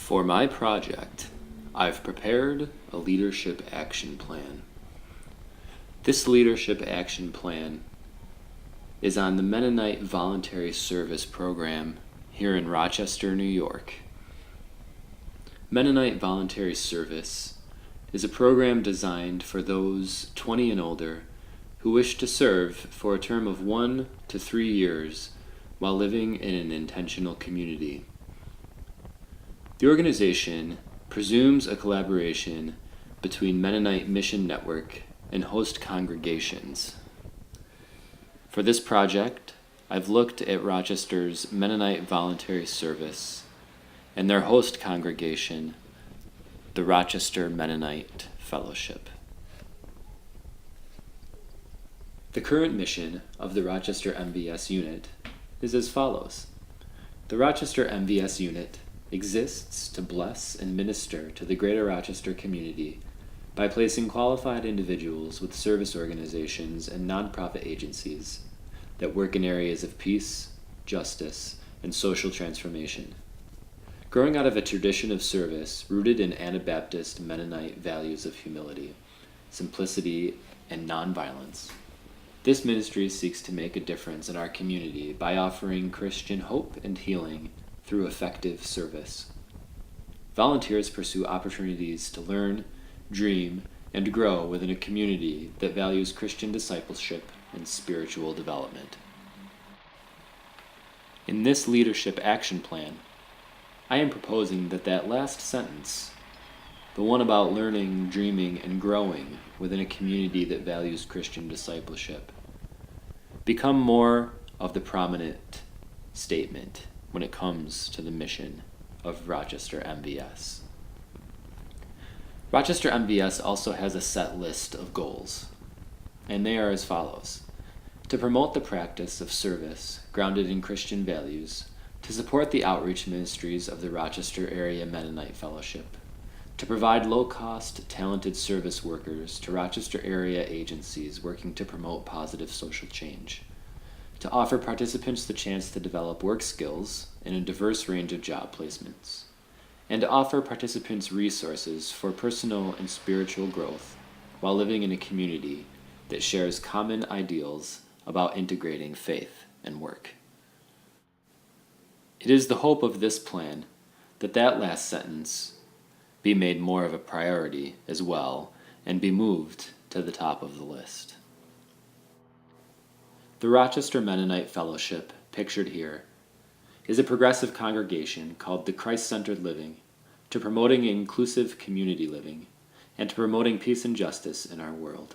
For my project, I've prepared a leadership action plan. This leadership action plan is on the Mennonite Voluntary Service Program here in Rochester, New York. Mennonite Voluntary Service is a program designed for those 20 and older who wish to serve for a term of 1 to 3 years while living in an intentional community. The organization presumes a collaboration between Mennonite Mission Network and host congregations. For this project, I've looked at Rochester's Mennonite Voluntary Service and their host congregation, the Rochester Mennonite Fellowship. The current mission of the Rochester MVS unit is as follows. The Rochester MVS unit exists to bless and minister to the greater Rochester community by placing qualified individuals with service organizations and nonprofit agencies that work in areas of peace, justice, and social transformation. Growing out of a tradition of service rooted in Anabaptist Mennonite values of humility, simplicity, and nonviolence, this ministry seeks to make a difference in our community by offering Christian hope and healing through effective service. Volunteers pursue opportunities to learn, dream, and grow within a community that values Christian discipleship and spiritual development. In this leadership action plan, I am proposing that last sentence, the one about learning, dreaming, and growing within a community that values Christian discipleship, become more of the prominent statement when it comes to the mission of Rochester MVS. Rochester MVS also has a set list of goals, and they are as follows: to promote the practice of service grounded in Christian values, to support the outreach ministries of the Rochester Area Mennonite Fellowship, to provide low-cost, talented service workers to Rochester area agencies working to promote positive social change, to offer participants the chance to develop work skills in a diverse range of job placements, and to offer participants resources for personal and spiritual growth while living in a community that shares common ideals about integrating faith and work. It is the hope of this plan that last sentence be made more of a priority as well and be moved to the top of the list. The Rochester Mennonite Fellowship, pictured here, is a progressive congregation called to Christ-centered living, to promoting inclusive community living, and to promoting peace and justice in our world.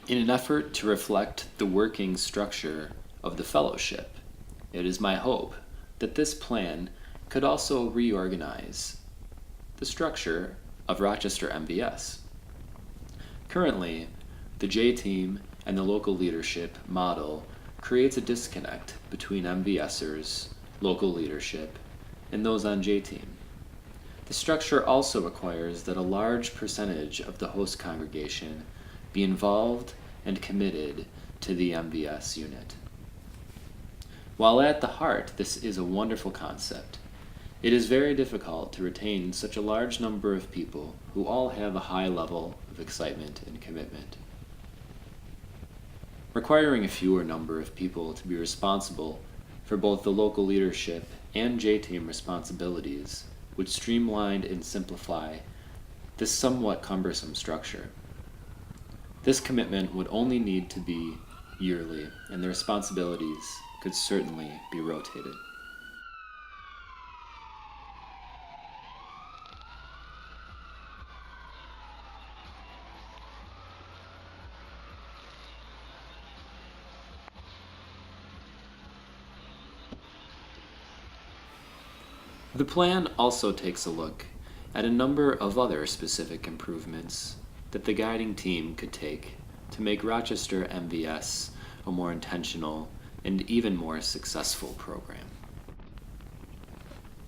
In an effort to reflect the working structure of the fellowship, it is my hope that this plan could also reorganize the structure of Rochester MVS. Currently, the J-Team and the local leadership model creates a disconnect between MVSers, local leadership, and those on J-Team. The structure also requires that a large percentage of the host congregation be involved and committed to the MVS unit. While at the heart this is a wonderful concept, it is very difficult to retain such a large number of people who all have a high level of excitement and commitment. Requiring a fewer number of people to be responsible for both the local leadership and J-Team responsibilities would streamline and simplify this somewhat cumbersome structure. This commitment would only need to be yearly, and the responsibilities could certainly be rotated. The plan also takes a look at a number of other specific improvements that the guiding team could take to make Rochester MVS a more intentional and even more successful program.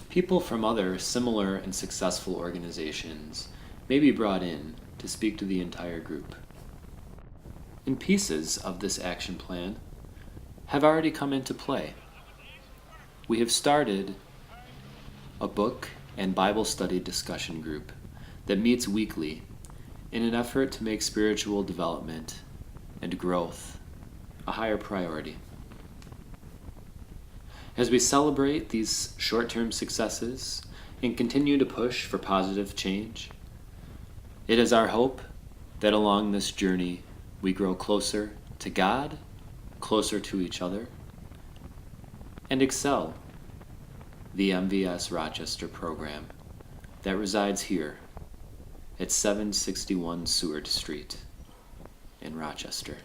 People from other similar and successful organizations may be brought in to speak to the entire group. And pieces of this action plan have already come into play. We have started a book and Bible study discussion group that meets weekly in an effort to make spiritual development and growth a higher priority. As we celebrate these short-term successes and continue to push for positive change, it is our hope that along this journey we grow closer to God, closer to each other, and excel the MVS Rochester program that resides here at 761 Seward Street in Rochester.